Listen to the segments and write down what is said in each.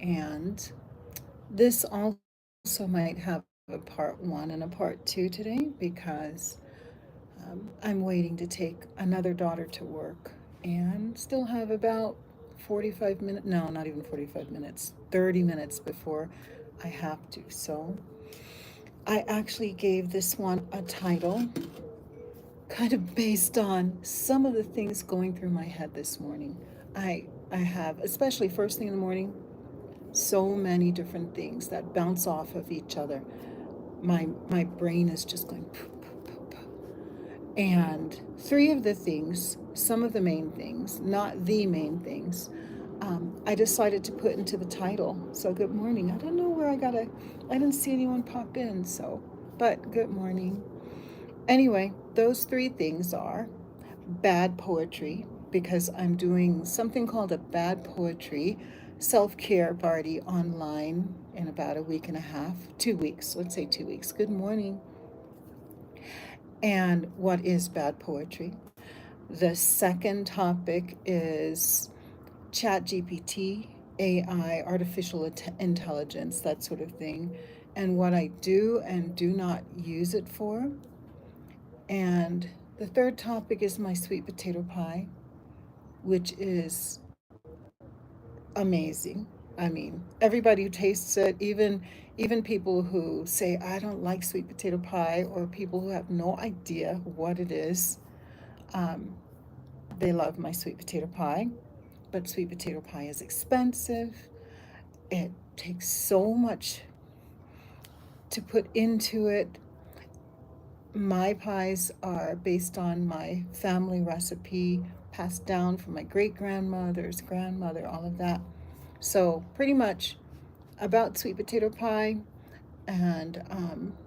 And this also might have a part one and a part two today because I'm waiting to take another daughter to work and still have about 45 minutes, no, not even 45 minutes, 30 minutes before I have to. So I actually gave this one a title kind of based on some of the things going through my head this morning. I have, especially first thing in the morning, so many different things that bounce off of each other. My brain is just going poof, poof, poof, poof. And three of the things, some of the main things, not the main things, I decided to put into the title. So good morning. I don't know where I didn't see anyone pop in, so, but good morning. Anyway, those three things are bad poetry, because I'm doing something called a bad poetry self-care party online in about a week and a half, 2 weeks, let's say 2 weeks. Good morning. And what is bad poetry? The second topic is Chat GPT, AI, artificial intelligence, that sort of thing, and what I do and do not use it for. And the third topic is my sweet potato pie, which is amazing. I mean, everybody who tastes it, even people who say I don't like sweet potato pie, or people who have no idea what it is, um, they love my sweet potato pie. But sweet potato pie is expensive. It takes so much to put into it. My pies are based on my family recipe, passed down from my great grandmother's grandmother, all of that. So, pretty much about sweet potato pie, and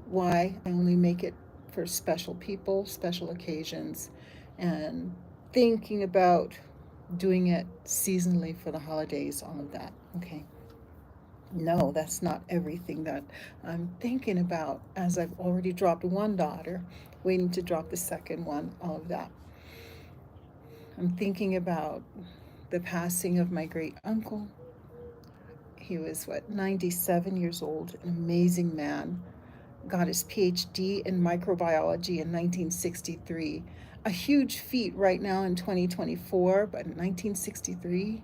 why I only make it for special people, special occasions, and thinking about doing it seasonally for the holidays, all of that. Okay. No, that's not everything that I'm thinking about, as I've already dropped one daughter, waiting to drop the second one, all of that. I'm thinking about the passing of my great uncle. He was, 97 years old, an amazing man. Got his PhD in microbiology in 1963. A huge feat right now in 2024, but in 1963,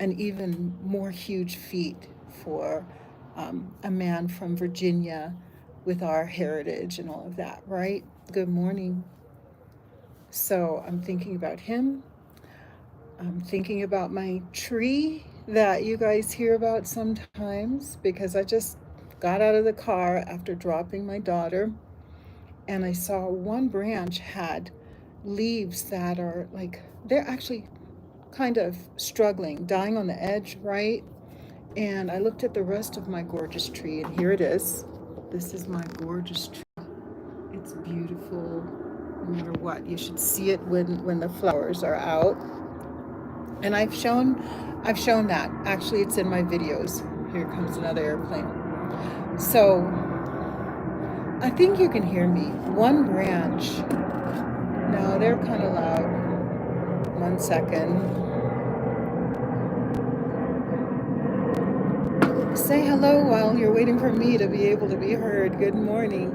an even more huge feat for a man from Virginia with our heritage and all of that, right? Good morning. So I'm thinking about him. I'm thinking about my tree that you guys hear about sometimes, because I just got out of the car after dropping my daughter, and I saw one branch had leaves that are like, they're actually kind of struggling, dying on the edge, right? And I looked at the rest of my gorgeous tree, and here it is. This is my gorgeous tree. It's beautiful no matter what. You should see it when the flowers are out. And I've shown that. Actually, it's in my videos. Here comes another airplane. So I think you can hear me. One branch. No, they're kind of loud. 1 second. Say hello while you're waiting for me to be able to be heard. Good morning.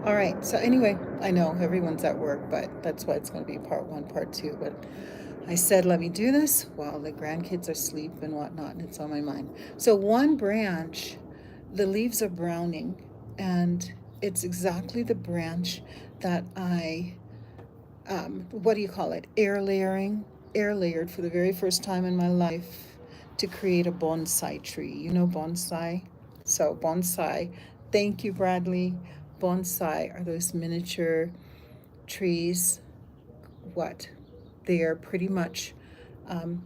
All right. So anyway, I know everyone's at work, but that's why it's going to be part one, part two. But I said, let me do this while the grandkids are asleep and whatnot, and it's on my mind. So one branch, the leaves are browning, and it's exactly the branch that what do you call it? Air layered for the very first time in my life to create a bonsai tree. You know bonsai? So bonsai, thank you, Bradley. Bonsai are those miniature trees. What? They are pretty much,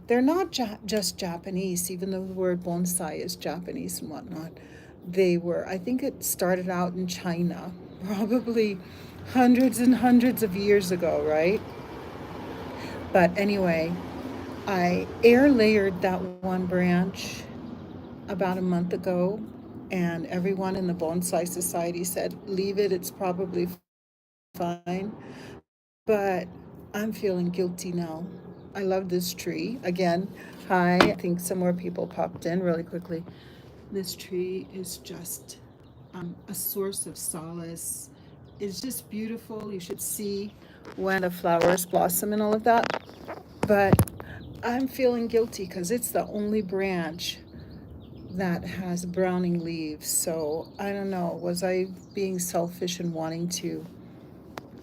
they're not just Japanese, even though the word bonsai is Japanese and whatnot. They were, I think it started out in China, probably hundreds and hundreds of years ago, right? But anyway, I air layered that one branch about a month ago, and everyone in the Bonsai Society said, leave it, it's probably fine. But I'm feeling guilty now. I love this tree. Again, hi. I think some more people popped in really quickly. This tree is just a source of solace. It's just beautiful. You should see when the flowers blossom and all of that. But I'm feeling guilty because it's the only branch that has browning leaves. So I don't know. Was I being selfish and wanting to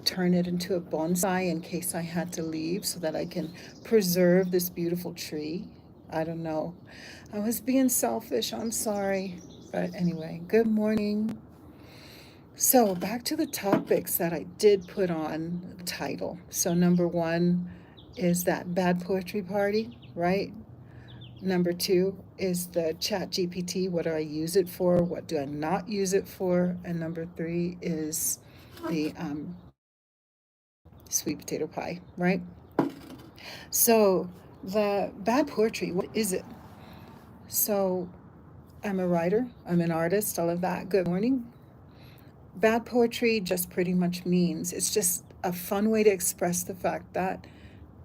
turn it into a bonsai in case I had to leave so that I can preserve this beautiful tree? I don't know. I was being selfish. I'm sorry. But anyway, good morning. So, back to the topics that I did put on the title. So, number one is that bad poetry party, right? Number two is the Chat GPT. What do I use it for? What do I not use it for? And number three is the sweet potato pie, right? So, the bad poetry, what is it? So, I'm a writer, I'm an artist, all of that. Good morning. Bad poetry just pretty much means it's just a fun way to express the fact that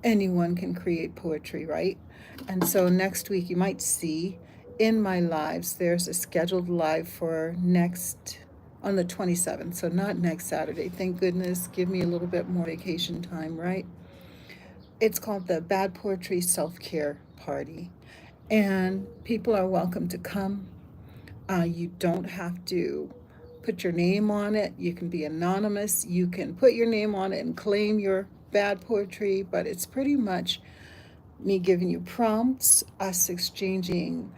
anyone can create poetry, right? And so next week you might see in my lives, there's a scheduled live for next on the 27th. So not next Saturday. Thank goodness. Give me a little bit more vacation time, right? It's called the Bad Poetry Self Care Party. And people are welcome to come. You don't have to put your name on it. You can be anonymous. You can put your name on it and claim your bad poetry, but it's pretty much me giving you prompts, us exchanging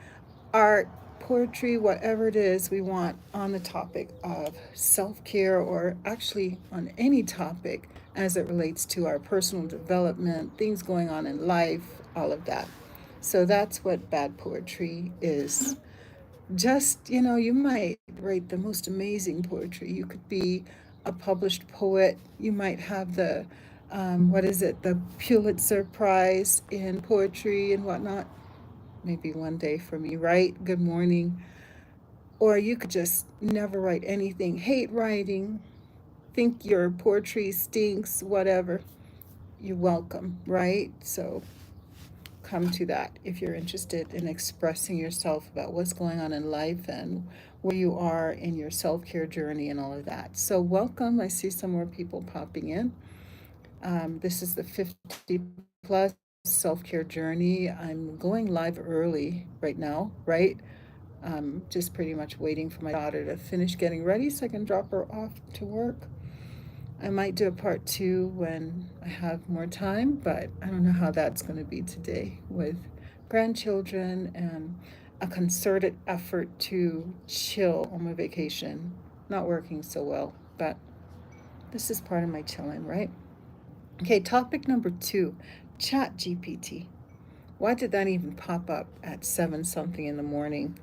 art, poetry, whatever it is we want on the topic of self care, or actually on any topic as it relates to our personal development, things going on in life, all of that. So that's what bad poetry is. Just, you might write the most amazing poetry. You could be a published poet. You might have the, what is it, the Pulitzer Prize in poetry and whatnot. Maybe one day for me, right? Good morning. Or you could just never write anything, hate writing, think your poetry stinks, whatever. You're welcome, right? So come to that if you're interested in expressing yourself about what's going on in life and where you are in your self care journey and all of that. So, welcome. I see some more people popping in. This is the 50 plus self care journey. I'm going live early right now, right? Just pretty much waiting for my daughter to finish getting ready so I can drop her off to work. I might do a part two when I have more time, but I don't know how that's going to be today with grandchildren and a concerted effort to chill on my vacation. Not working so well, but this is part of my chilling, right? Okay, topic number two, Chat GPT. Why did that even pop up at 7 something in the morning?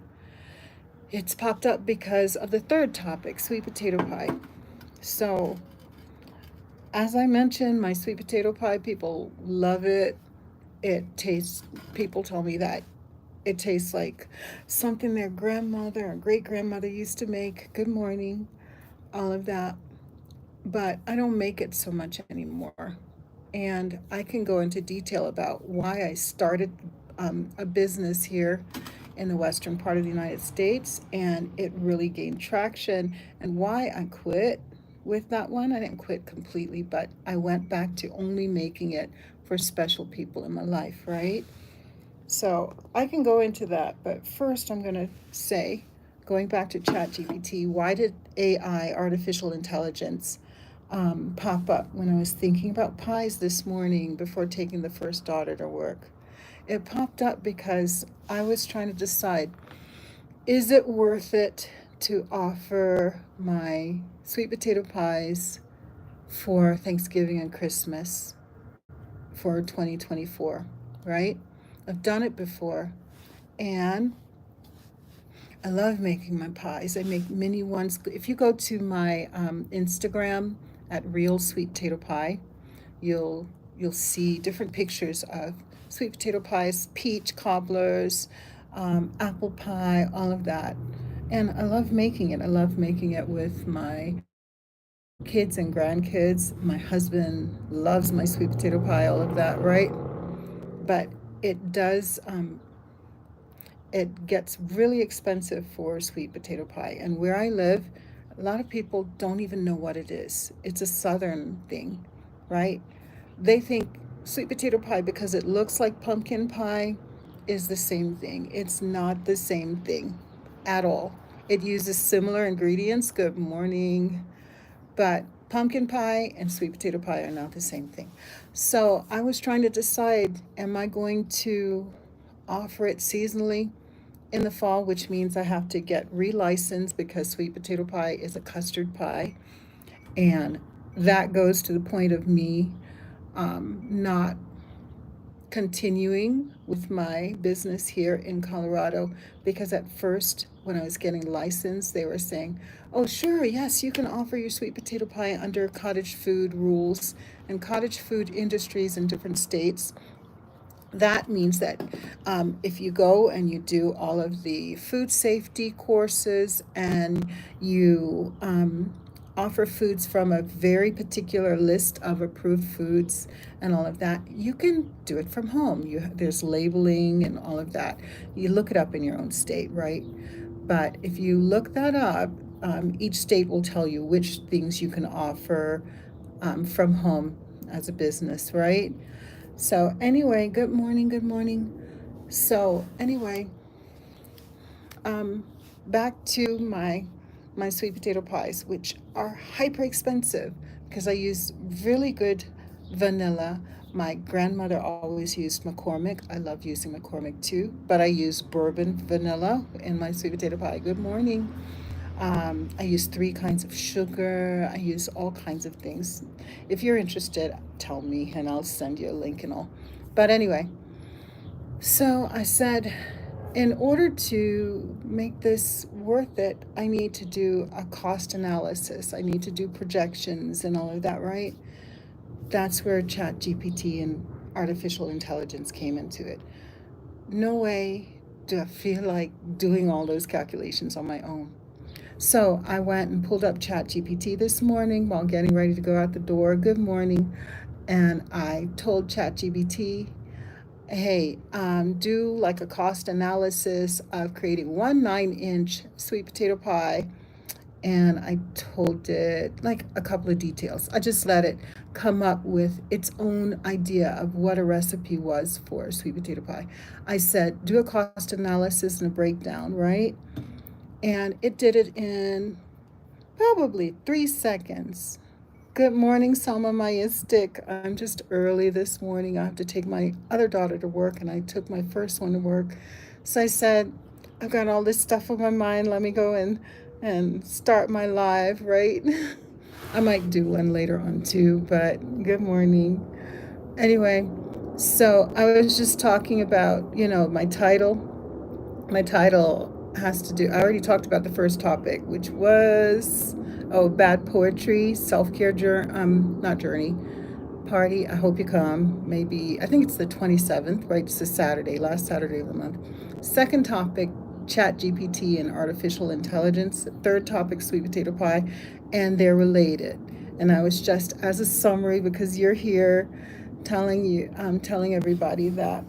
It's popped up because of the third topic, sweet potato pie. So, as I mentioned, my sweet potato pie, people love it. It tastes, people tell me that it tastes like something their grandmother or great grandmother used to make. Good morning, all of that. But I don't make it so much anymore. And I can go into detail about why I started a business here in the western part of the United States, and it really gained traction, and why I quit with that one. I didn't quit completely, but I went back to only making it for special people in my life, right? So I can go into that, but first I'm going to say, going back to ChatGPT, why did AI, artificial intelligence, pop up when I was thinking about pies this morning before taking the first daughter to work? It popped up because I was trying to decide, is it worth it to offer my sweet potato pies for Thanksgiving and Christmas for 2024, right? I've done it before, and I love making my pies. I make mini ones. If you go to my Instagram at Real Sweet Potato Pie, you'll you'll see different pictures of sweet potato pies, peach cobblers, apple pie, all of that. And I love making it. I love making it with my kids and grandkids. My husband loves my sweet potato pie, all of that, right? but it does, it gets really expensive for sweet potato pie. And where I live, a lot of people don't even know what it is. It's a southern thing, right? They think sweet potato pie, because it looks like pumpkin pie, is the same thing. It's not the same thing at all. It uses similar ingredients. Good morning. But pumpkin pie and sweet potato pie are not the same thing. So I was trying to decide, am I going to offer it seasonally in the fall, which means I have to get relicensed because sweet potato pie is a custard pie. And that goes to the point of me not continuing with my business here in Colorado, because at first, when I was getting licensed, they were saying, oh, sure, yes, you can offer your sweet potato pie under cottage food rules and cottage food industries in different states. That means that if you go and you do all of the food safety courses and you offer foods from a very particular list of approved foods and all of that, you can do it from home. There's labeling and all of that. You look it up in your own state, right? But if you look that up, each state will tell you which things you can offer from home as a business, right? So anyway, good morning, good morning. So anyway, um, back to my sweet potato pies, which are hyper expensive because I use really good vanilla. My grandmother always used McCormick. I love using McCormick too, but I use bourbon vanilla in my sweet potato pie. Good morning. I use 3 kinds of sugar. I use all kinds of things. If you're interested, tell me and I'll send you a link and all. But anyway, so I said, in order to make this worth it, I need to do a cost analysis. I need to do projections and all of that, right? That's where Chat GPT and artificial intelligence came into it. No way do I feel like doing all those calculations on my own. So I went and pulled up Chat GPT this morning while getting ready to go out the door. Good morning. And I told Chat GPT, hey, do like a cost analysis of creating one 9-inch sweet potato pie. And I told it like a couple of details. I just let it come up with its own idea of what a recipe was for sweet potato pie. I said, do a cost analysis and a breakdown, right? And it did it in probably 3 seconds. Good morning, Salma Mayistic. I'm just early this morning. I have to take my other daughter to work, and I took my first one to work. So I said, I've got all this stuff on my mind. Let me go and start my live, right? I might do one later on too, but good morning. Anyway, so I was just talking about, my title. My title has to do, I already talked about the first topic, which was, bad poetry, self-care not journey, party. I hope you come. Maybe, I think it's the 27th, right? It's a Saturday, last Saturday of the month. Second topic, Chat GPT and artificial intelligence. Third topic, sweet potato pie, and they're related. And I was just, as a summary, because you're here, telling everybody that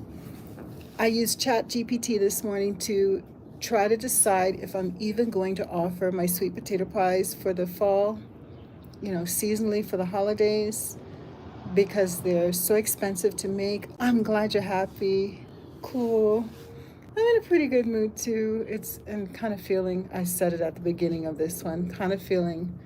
I used Chat GPT this morning to try to decide if I'm even going to offer my sweet potato pies for the fall, seasonally for the holidays, because they're so expensive to make. I'm glad you're happy. Cool. I'm in a pretty good mood too. And kind of feeling, I said it at the beginning of this one, kind of feeling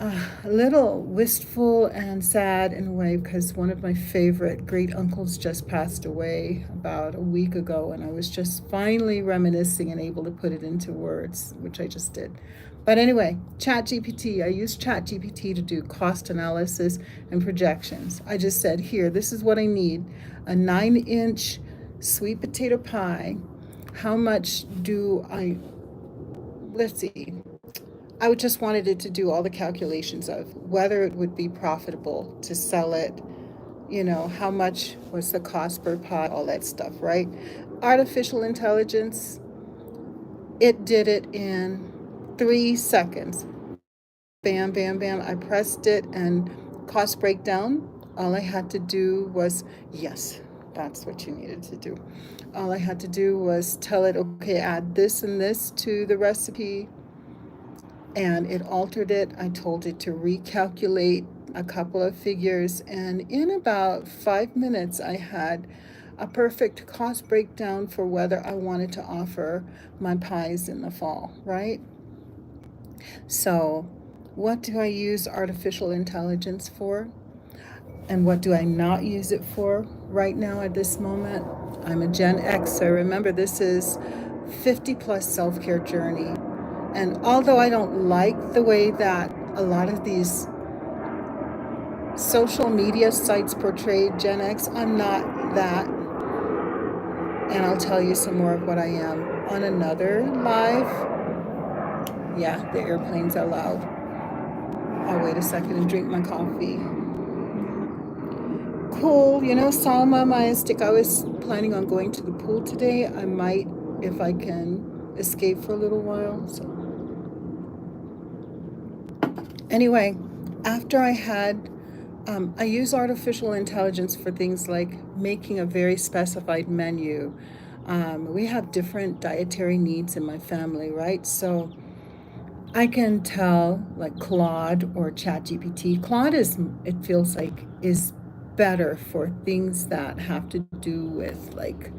a little wistful and sad in a way, because one of my favorite great uncles just passed away about a week ago, and I was just finally reminiscing and able to put it into words, which I just did. But anyway, Chat GPT, I used Chat GPT to do cost analysis and projections. I just said, here, this is what I need: a 9-inch sweet potato pie. How much do I, let's see, I would just wanted it to do all the calculations of whether it would be profitable to sell it, how much was the cost per pie, all that stuff, right? Artificial intelligence, it did it in 3 seconds. Bam, bam, bam. I pressed it and cost breakdown. All I had to do was, yes, That's what you needed to do. All I had to do was tell it, okay, add this and this to the recipe, and it altered it. I told it to recalculate a couple of figures, and in about 5 minutes, I had a perfect cost breakdown for whether I wanted to offer my pies in the fall, right? So, what do I use artificial intelligence for? And what do I not use it for right now at this moment? I'm a Gen Xer. Remember, this is 50 plus self care journey. And although I don't like the way that a lot of these social media sites portray Gen X, I'm not that. And I'll tell you some more of what I am on another live. Yeah, the airplanes are loud. I'll wait a second and drink my coffee. Cool. You know, Salma Majestic, I was planning on going to the pool today. I might, if I can, escape for a little while. So, anyway, after I use artificial intelligence for things like making a very specified menu. We have different dietary needs in my family, right? So, I can tell like Claude or Chat GPT. Claude it feels like, is better for things that have to do with like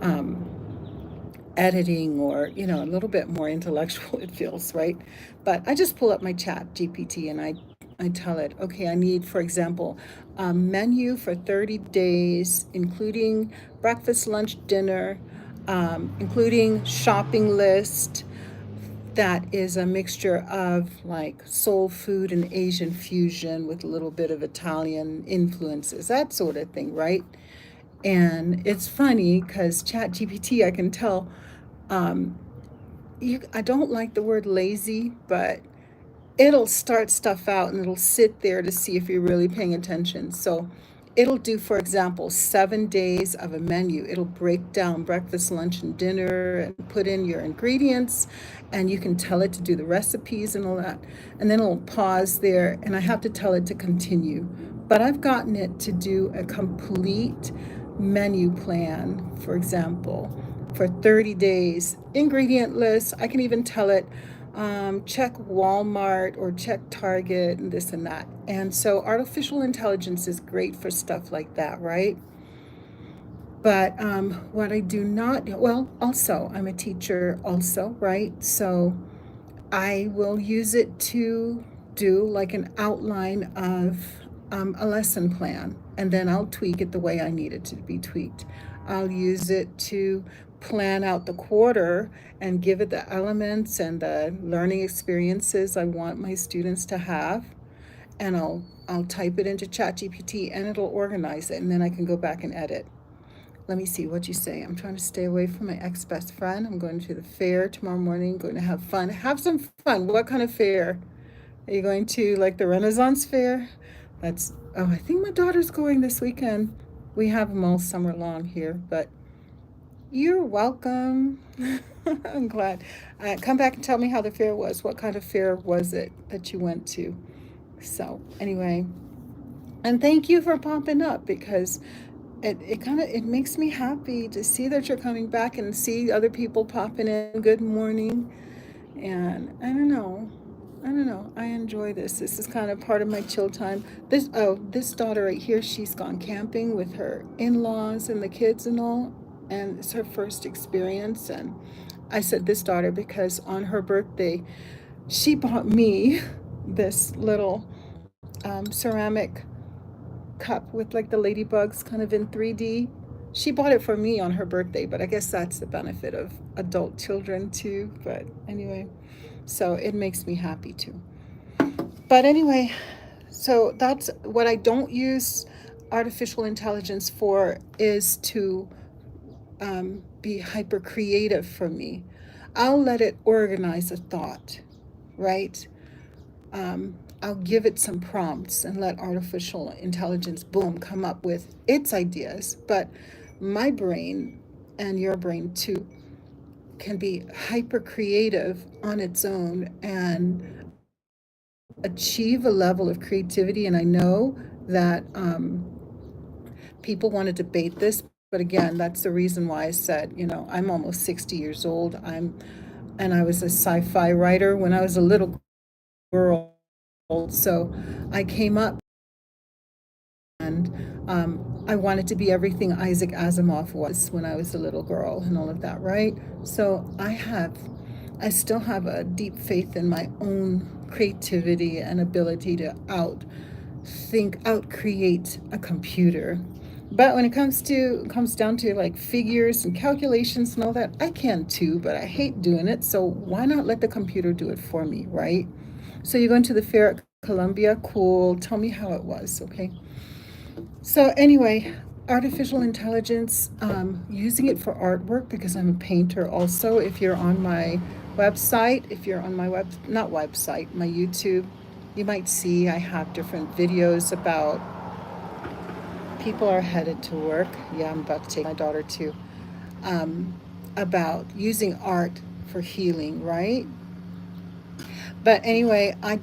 um, editing or, a little bit more intellectual, it feels, right? But I just pull up my Chat GPT and I tell it, okay, I need, for example, a menu for 30 days, including breakfast, lunch, dinner, including shopping list, that is a mixture of like soul food and Asian fusion with a little bit of Italian influences, that sort of thing, right? And it's funny because Chat GPT, I can tell, um, I don't like the word lazy, but it'll start stuff out and it'll sit there to see if you're really paying attention. So it'll do, for example, 7 days of a menu. It'll break down breakfast, lunch, and dinner and put in your ingredients, and you can tell it to do the recipes and all that. And then it'll pause there, and I have to tell it to continue. But I've gotten it to do a complete menu plan, for example, for 30 days, ingredient list. I can even tell it, check Walmart or check Target and this and that. And so artificial intelligence is great for stuff like that, right? But what I do not, well, also, I'm a teacher, also, right? So I will use it to do like an outline of a lesson plan, and then I'll tweak it the way I need it to be tweaked. I'll use it to plan out the quarter and give it the elements and the learning experiences I want my students to have. And I'll type it into ChatGPT and it'll organize it, and then I can go back and edit. Let me see what you say. I'm trying to stay away from my ex-best friend. I'm going to the fair tomorrow morning, going to have fun. Have some fun. What kind of fair? Are you going to like the Renaissance fair? I think my daughter's going this weekend. We have them all summer long here, but you're welcome. I'm glad. Come back and tell me how the fair was. What kind of fair was it that you went to? So, anyway, and thank you for popping up, because it makes me happy to see that you're coming back and see other people popping in. Good morning. And I don't know, I enjoy this is kind of part of my chill time. This daughter right here, she's gone camping with her in-laws and the kids and all, and it's her first experience. And I said this daughter because on her birthday she bought me this little ceramic cup with like the ladybugs kind of in 3D. She bought it for me on her birthday, but I guess that's the benefit of adult children too. But anyway, so it makes me happy too. But anyway, so that's what I don't use artificial intelligence for, is to be hyper creative for me. I'll let it organize a thought, right? I'll give it some prompts and let artificial intelligence, boom, come up with its ideas. But my brain, and your brain too, can be hyper creative on its own and achieve a level of creativity. And I know that People want to debate this, but again, that's the reason why I said, I'm almost 60 years old. And I was a sci-fi writer when I was a little girl. So I came up and I wanted to be everything Isaac Asimov was when I was a little girl and all of that, right? So I still have a deep faith in my own creativity and ability to out create a computer. But when it comes down to like figures and calculations and all that, I can too, but I hate doing it. So why not let the computer do it for me, right? So you're going to the fair at Columbia, cool. Tell me how it was, okay? So anyway, artificial intelligence, using it for artwork because I'm a painter also. If you're on my website, if you're on my not website, my YouTube, you might see I have different videos about people are headed to work. Yeah, I'm about to take my daughter too. Um, about using art for healing, right? But anyway, I'm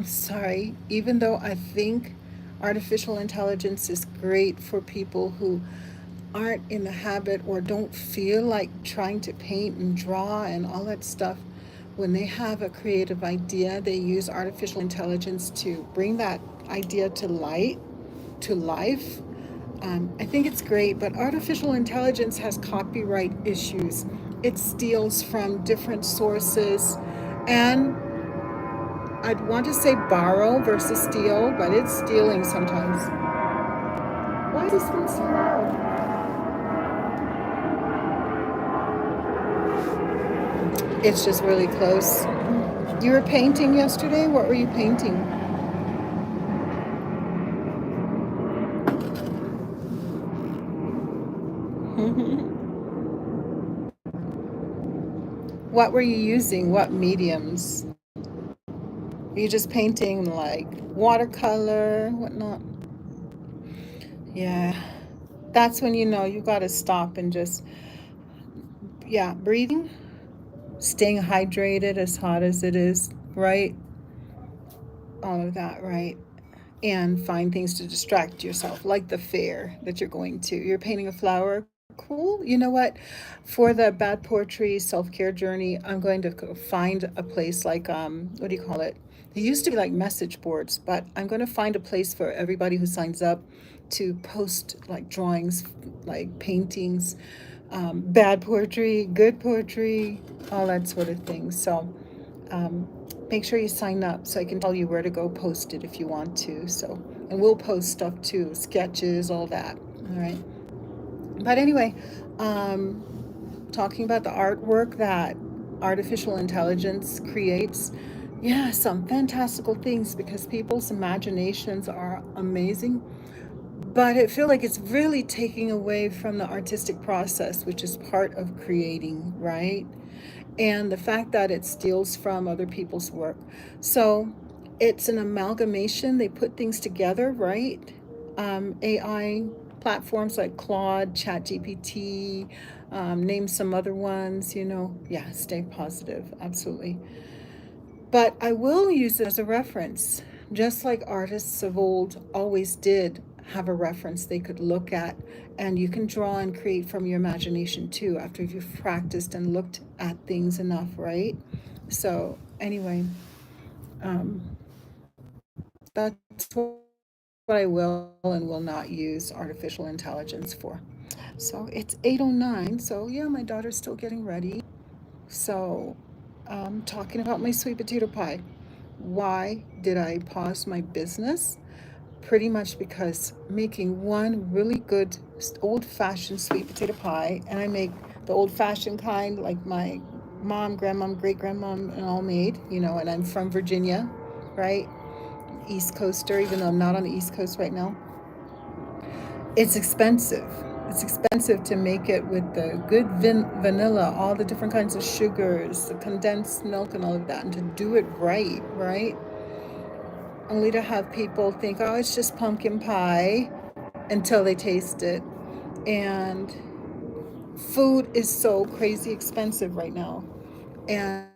sorry, even though I think artificial intelligence is great for people who aren't in the habit or don't feel like trying to paint and draw and all that stuff, when they have a creative idea, they use artificial intelligence to bring that idea to life. I think it's great, but artificial intelligence has copyright issues. It steals from different sources, and I'd want to say borrow versus steal, but it's stealing sometimes. Why is this one so loud? It's just really close. You were painting yesterday? What were you painting? What were you using? What mediums? Are you just painting like watercolor, whatnot? Yeah. That's when you know you got to stop and just, yeah, breathing, staying hydrated as hot as it is, right? All of that, right? And find things to distract yourself, like the fair that you're going to. You're painting a flower. Cool. You know what? For the bad poetry self care journey, I'm going to find a place like, what do you call it? They used to be like message boards, but I'm going to find a place for everybody who signs up to post like drawings, like paintings, bad poetry, good poetry, all that sort of thing. So um, make sure you sign up so I can tell you where to go post it if you want to. So, and we'll post stuff too, sketches, all that. All right. But anyway, um, talking about the artwork that artificial intelligence creates, yeah, some fantastical things because people's imaginations are amazing. But I feel like it's really taking away from the artistic process, which is part of creating, right? And the fact that it steals from other people's work. So it's an amalgamation. They put things together, right? AI platforms like Claude, Chat GPT, name some other ones, Yeah, stay positive. Absolutely. But I will use it as a reference, just like artists of old always did have a reference they could look at, and you can draw and create from your imagination too after you've practiced and looked at things enough, right? So, anyway, um, that's what I will and will not use artificial intelligence for. So, it's 8:09, so yeah, my daughter's still getting ready. So, talking about my sweet potato pie. Why did I pause my business? Pretty much because making one really good old fashioned sweet potato pie, and I make the old fashioned kind like my mom, grandmom, great grandmom, and all made, and I'm from Virginia, right? East Coaster, even though I'm not on the East Coast right now. It's expensive. It's expensive to make it with the good vanilla, all the different kinds of sugars, the condensed milk, and all of that, and to do it right, right? Only to have people think, oh, it's just pumpkin pie until they taste it. And food is so crazy expensive right now. And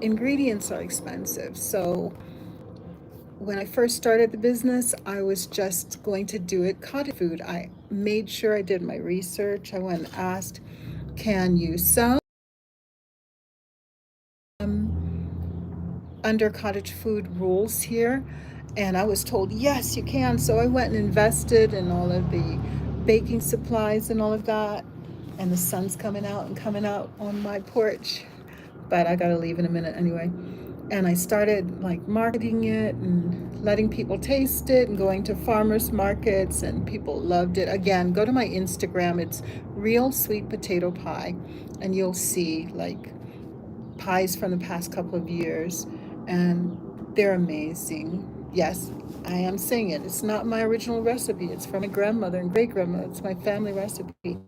ingredients are expensive. So when I first started the business, I was just going to do it cottage food. I made sure I did my research. I went and asked, can you sell under cottage food rules here? And I was told, yes, you can. So I went and invested in all of the baking supplies and all of that. And the sun's coming out on my porch. But I gotta leave in a minute anyway. And I started like marketing it and letting people taste it and going to farmers markets, and people loved it. Again, go to my Instagram, it's real sweet potato pie, and you'll see like pies from the past couple of years, and they're amazing. Yes, I am saying it. It's not my original recipe. It's from my grandmother and great grandmother. It's my family recipe.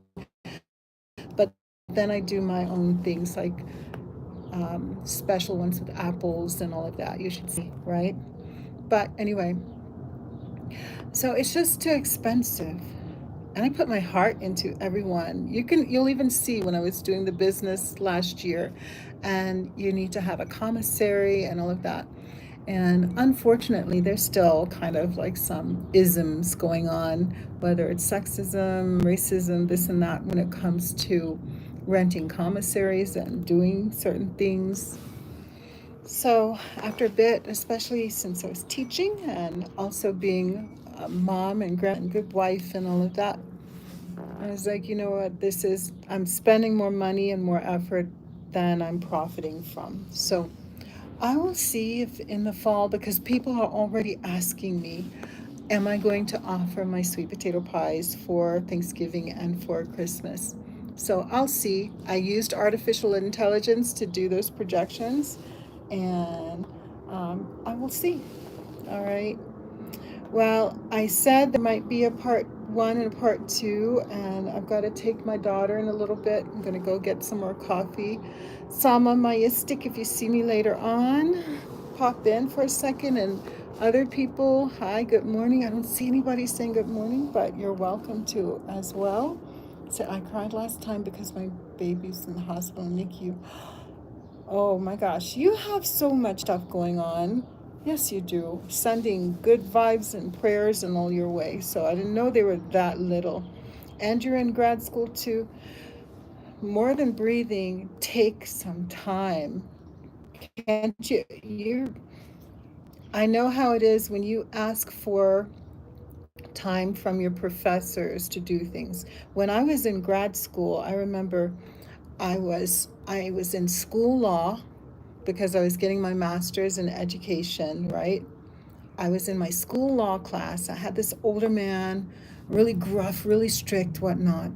But then I do my own things like special ones with apples and all of that. You should see, right? But anyway, so it's just too expensive. And I put my heart into everyone. You'll even see when I was doing the business last year, and you need to have a commissary and all of that. And unfortunately, there's still kind of like some isms going on, whether it's sexism, racism, this and that, when it comes to renting commissaries and doing certain things. So, after a bit, especially since I was teaching and also being a mom and good wife and all of that, I was like, you know what, I'm spending more money and more effort than I'm profiting from. So, I will see if in the fall, because people are already asking me, am I going to offer my sweet potato pies for Thanksgiving and for Christmas? So I'll see. I used artificial intelligence to do those projections, and I will see. All right. Well, I said there might be a part one and a part two, and I've got to take my daughter in a little bit. I'm going to go get some more coffee. Sama Mayistic, if you see me later on, pop in for a second. And other people, hi, good morning. I don't see anybody saying good morning, but you're welcome to as well. So I cried last time because my baby's in the hospital, NICU. Oh my gosh, you have so much stuff going on. Yes, you do. Sending good vibes and prayers and all your way. So I didn't know they were that little. And you're in grad school too. More than breathing, take some time. Can't you? I know how it is when you ask for time from your professors to do things. When I was in grad school, I remember I was in school law because I was getting my master's in education, right? I was in my school law class. I had this older man, really gruff, really strict, whatnot.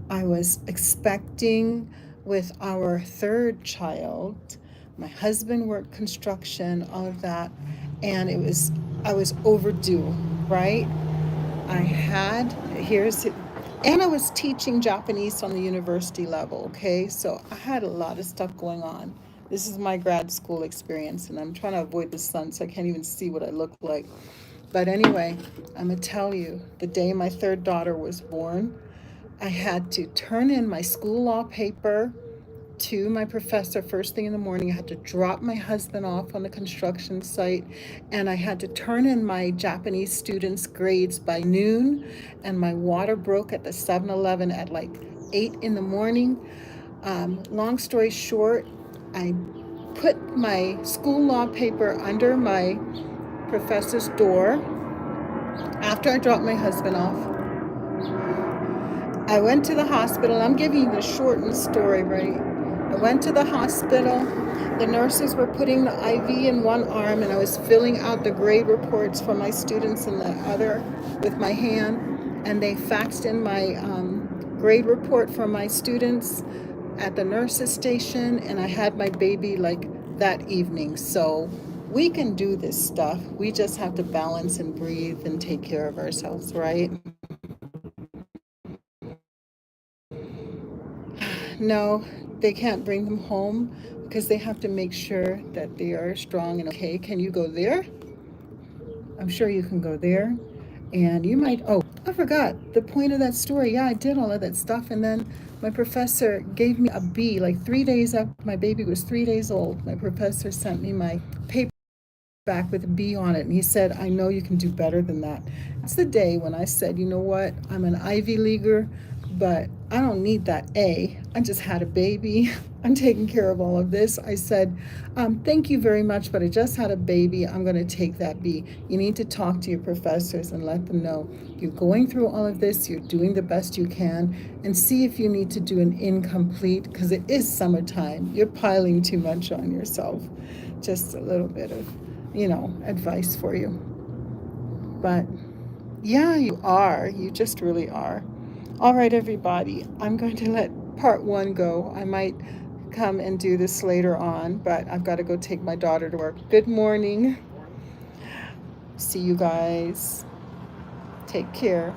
I was expecting with our third child. My husband worked construction, all of that. And I was overdue, right? I had, here's it. And I was teaching Japanese on the university level, okay? So I had a lot of stuff going on. This is my grad school experience, and I'm trying to avoid the sun, so I can't even see what I look like. But anyway, I'm gonna tell you, the day my third daughter was born, I had to turn in my school law paper to my professor first thing in the morning. I had to drop my husband off on the construction site, and I had to turn in my Japanese students' grades by noon, and my water broke at the 7-Eleven at like 8 in the morning. Long story short, I put my school law paper under my professor's door after I dropped my husband off. I went to the hospital. I'm giving you the shortened story, right? I went to the hospital. The nurses were putting the IV in one arm, and I was filling out the grade reports for my students in the other with my hand. And they faxed in my grade report for my students at the nurses station, and I had my baby like that evening. So we can do this stuff. We just have to balance and breathe and take care of ourselves, right? No, they can't bring them home because they have to make sure that they are strong and okay. Can you go there? I'm sure you can go there. And you might, oh, I forgot the point of that story. Yeah, I did all of that stuff. And then my professor gave me a B like 3 days after my baby was 3 days old. My professor sent me my paper back with a B on it. And he said, I know you can do better than that. It's the day when I said, you know what? I'm an Ivy Leaguer, but I don't need that A. I just had a baby. I'm taking care of all of this. I said, thank you very much, but I just had a baby. I'm going to take that B. You need to talk to your professors and let them know you're going through all of this, you're doing the best you can, and see if you need to do an incomplete, because it is summertime. You're piling too much on yourself. Just a little bit of, advice for you. But yeah, you are. You just really are. All right, everybody. I'm going to let part one go. I might come and do this later on, but I've got to go take my daughter to work. Good morning. See you guys. Take care.